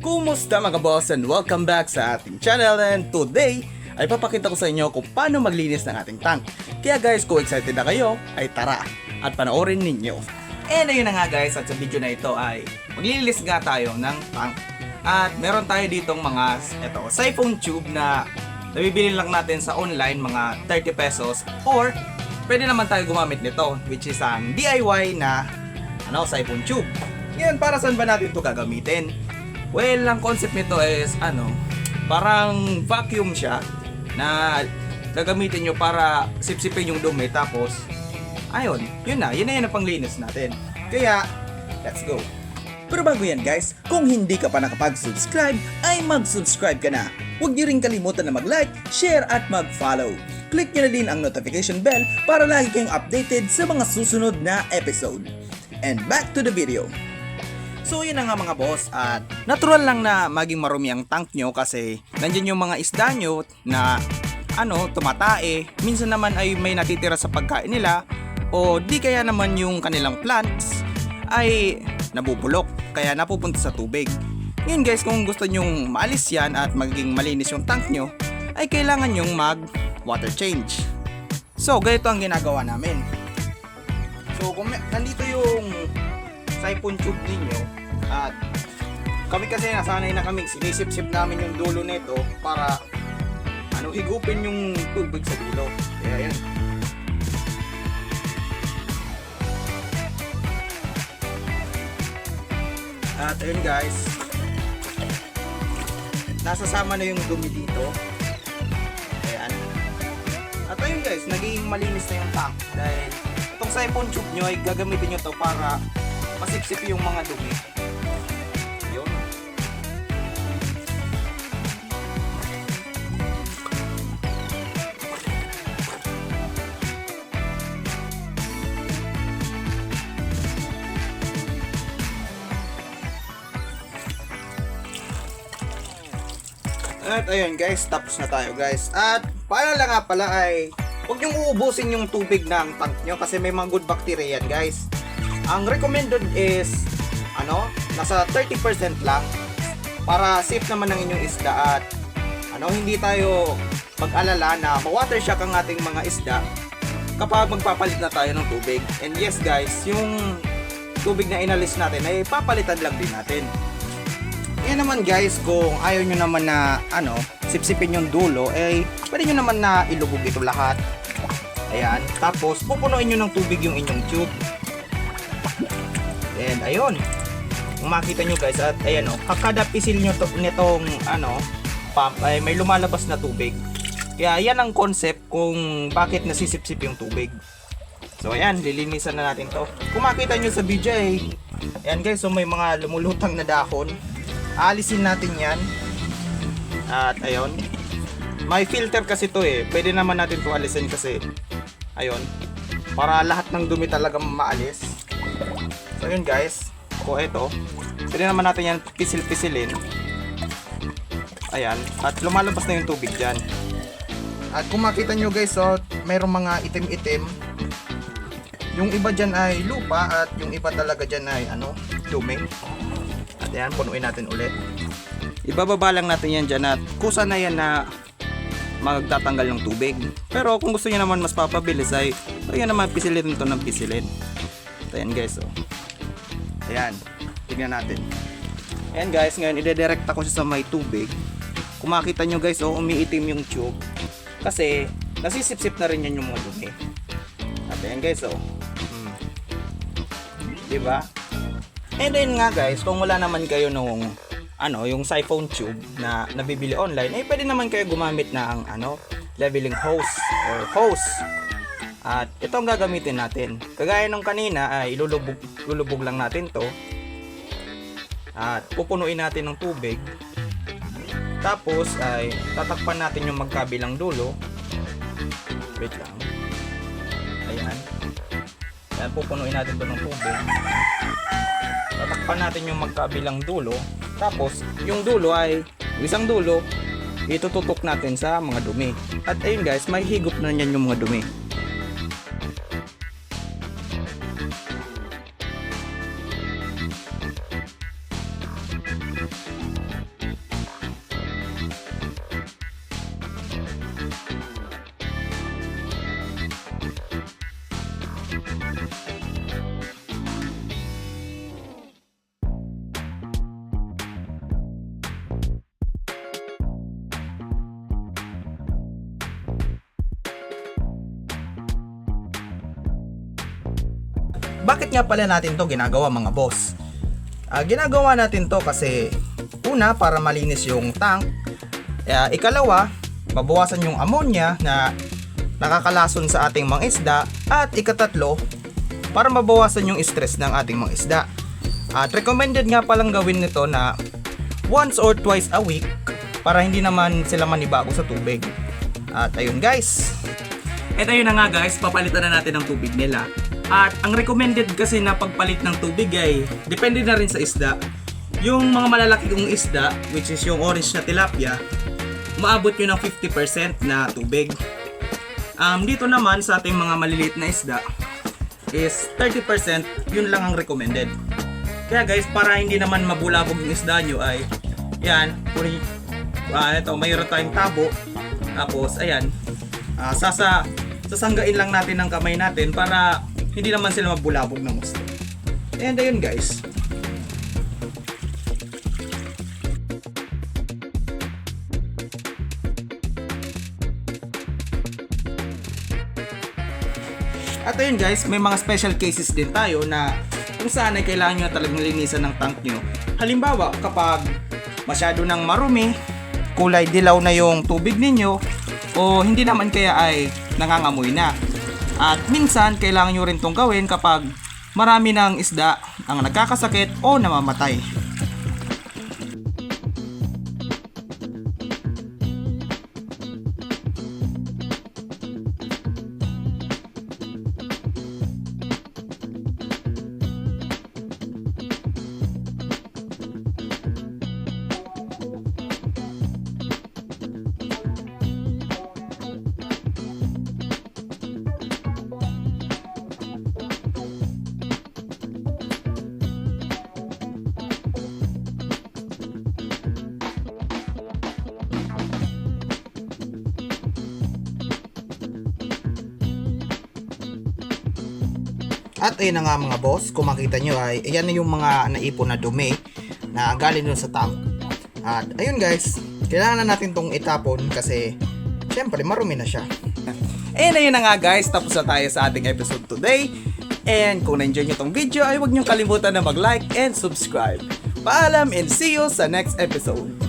Kumusta mga boss and welcome back sa ating channel, and today ay papakita ko sa inyo kung paano maglinis ng ating tank. Kaya guys, kung excited na kayo, ay tara at panoorin ninyo. And ayun na nga guys, at sa video na ito ay maglilinis nga tayo ng tank. At meron tayo ditong mga siphon tube na nabibili lang natin sa online, mga 30 pesos, or pwede naman tayo gumamit nito, which is ang DIY na siphon tube. Ngayon, para saan ba natin ito gagamitin? Well, ang concept nito is parang vacuum siya na gagamitin nyo para sipsipin yung dumi, tapos ayun, yun na yung panglinis natin. Kaya, let's go! Pero bago yan guys, kung hindi ka pa nakapag-subscribe, ay mag-subscribe ka na. Huwag nyo rin kalimutan na mag-like, share at mag-follow. Click nyo na din ang notification bell para lagi kayong updated sa mga susunod na episode. And back to the video. So yun na nga mga boss, at natural lang na maging marumi ang tank nyo kasi nandyan yung mga isda nyo na tumatae. Minsan naman ay may natitira sa pagkain nila, o di kaya naman yung kanilang plants ay nabubulok kaya napupunta sa tubig. Ngayon guys, kung gusto nyong maalis yan at maging malinis yung tank nyo, ay kailangan nyong mag water change. So ganito ang ginagawa namin. So kung nandito yung siphon tube ninyo, at kami kasi nasanay na kami, sinisip-sip namin yung dulo nito para higupin yung tubig sa dulo. Kaya yan. At ayun guys, nasasama na yung dumi dito. Ayan. At ayun guys, naging malinis na yung tank dahil itong siphon tube nyo ay gagamitin nyo to para masipsip yung mga dumi. Yun. At ayun guys, tapos na tayo guys. At paalala nga pala ay huwag nyong uubusin yung tubig ng tank nyo kasi may mga good bacteria yan guys. Ang recommended is nasa 30% lang para safe naman ang inyong isda, at hindi tayo mag-alala na ma-water shock ang ating mga isda kapag magpapalit na tayo ng tubig. And yes guys, yung tubig na inalis natin ay papalitan lang din natin. Yan naman guys, kung ayaw nyo naman na sipsipin yung dulo, pwede nyo naman na ilubog ito lahat. Ayan, tapos pupunuin nyo ng tubig yung inyong tube. And ayun, kung makita nyo guys, at ayan kada pisil nyo nitong pump ay may lumalabas na tubig. Kaya yan ang concept kung bakit nasisipsip yung tubig. So ayan, lilinisan na natin to. Kung makita nyo sa video ayan guys, so may mga lumulutang na dahon. Aalisin natin yan. At ayun, may filter kasi to pwede naman natin to alisin kasi ayun, para lahat ng dumi talaga maalis. So yun guys, ito pwede naman natin yan pisil-pisilin. Ayan, at lumalabas na yung tubig dyan. At kung makita nyo guys, mayroong mga itim-itim. Yung iba dyan ay lupa, at yung iba talaga dyan ay dumi. At ayan, punuin natin ulit. Ibababa lang natin yan dyan, at kusa na yan na magtatanggal ng tubig. Pero kung gusto nyo naman mas papabilis ay ayan naman, pisilin ito ng pisilin. At ayan guys, ayan, tignan natin. Ayan guys, ngayon ide-directa ko siya sa may tubig. Kung makita nyo guys, umiitim yung tube kasi nasisipsip na rin yan yung mga dumi. At ayan guys, diba? And then nga guys, kung wala naman kayo nung yung siphon tube na nabibili online, pwede naman kayo gumamit na ang leveling hose or hose. At ito ang gagamitin natin. Kagaya nung kanina ay lulubog lang natin to. At pupunuin natin ng tubig. Tapos ay tatakpan natin yung magkabilang dulo. Wait lang. Ayan. Ayan, pupunuin natin to ng tubig. Tatakpan natin yung magkabilang dulo. Tapos yung dulo ay isang dulo itututok natin sa mga dumi. At ayun guys, may higop na yan yung mga dumi. bakit nga pala natin to ginagawa mga boss? Ginagawa natin to kasi una, para malinis yung tank. Ikalawa, mabawasan yung ammonia na nakakalason sa ating mga isda. At ikatatlo, para mabawasan yung stress ng ating mga isda. At recommended nga palang gawin nito na once or twice a week para hindi naman sila manibago sa tubig. At ayun guys. At ayun na nga guys, papalitan na natin ang tubig nila. At ang recommended kasi na pagpalit ng tubig ay depende na rin sa isda. Yung mga malalaki kong isda, which is yung orange na tilapia, maabot yun ng 50% na tubig. Dito naman sa ating mga maliliit na isda is 30%, yun lang ang recommended. Kaya guys, para hindi naman mabulabog yung isda nyo ay yan, ito mayroon tayong tabo. Tapos ayan, sasanggain lang natin ng kamay natin para hindi naman sila mabulabog ng gusto. And ayun guys. At ayun guys, may mga special cases din tayo na kung saan ay kailangan nyo talagang linisan ng tank nyo. Halimbawa, kapag masyado nang marumi, kulay dilaw na yung tubig ninyo, o hindi naman kaya ay nangangamoy na. At minsan, kailangan nyo rin itong gawin kapag marami ng isda ang nagkakasakit o namamatay. At ayun na nga mga boss, kung makita nyo ay ayan na yung mga naipon na dumi na galing dun sa tank. At ayun guys, kailangan na natin tong itapon kasi syempre marumi na siya. And ayun na nga guys, tapos na tayo sa ating episode today. And kung na-enjoy nyo tong video ay huwag nyo kalimutan na mag-like and subscribe. Paalam and see you sa next episode.